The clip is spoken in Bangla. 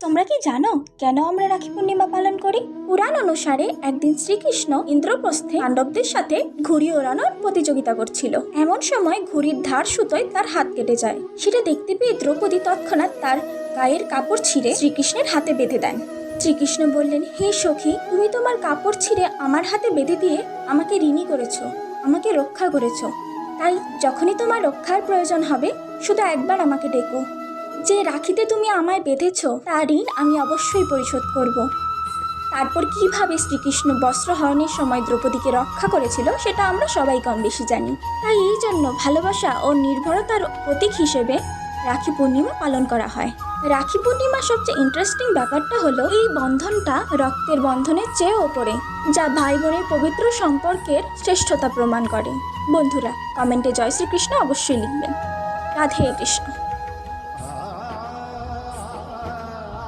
তোমরা কি জানো কেন আমরা রাখি পূর্ণিমা পালন করি? পুরাণ অনুসারে একদিন শ্রীকৃষ্ণ ইন্দ্রপ্রস্থে পাণ্ডবদের সাথে ঘুড়ি ওড়ানোর প্রতিযোগিতা করছিল। এমন সময় ঘুড়ির ধার সুতোয় তার হাত কেটে যায়। সেটা দেখতে পেয়ে দ্রৌপদী তৎক্ষণাৎ তার গায়ের কাপড় ছিঁড়ে শ্রীকৃষ্ণের হাতে বেঁধে দেন। শ্রীকৃষ্ণ বললেন, হে সখী, তুমি তোমার কাপড় ছিঁড়ে আমার হাতে বেঁধে দিয়ে আমাকে ঋণী করেছো, আমাকে রক্ষা করেছো। তাই যখনই তোমার রক্ষার প্রয়োজন হবে শুধু একবার আমাকে ডেকো। যে রাখিতে তুমি আমায় বেঁধেছ তার ঋণ আমি অবশ্যই পরিশোধ করব। তারপর কিভাবে শ্রীকৃষ্ণ বস্ত্রহরণের সময় দ্রৌপদীকে রক্ষা করেছিল সেটা আমরা সবাই কম বেশি জানি। তাই এই জন্য ভালোবাসা ও নির্ভরতার প্রতীক হিসেবে রাখি পূর্ণিমা পালন করা হয়। রাখি পূর্ণিমার সবচেয়ে ইন্টারেস্টিং ব্যাপারটা হলো এই বন্ধনটা রক্তের বন্ধনের চেয়ে ওপরে, যা ভাই বোনের পবিত্র সম্পর্কের শ্রেষ্ঠতা প্রমাণ করে। বন্ধুরা, কমেন্টে জয় শ্রীকৃষ্ণ অবশ্যই লিখবেন। রাধে কৃষ্ণ।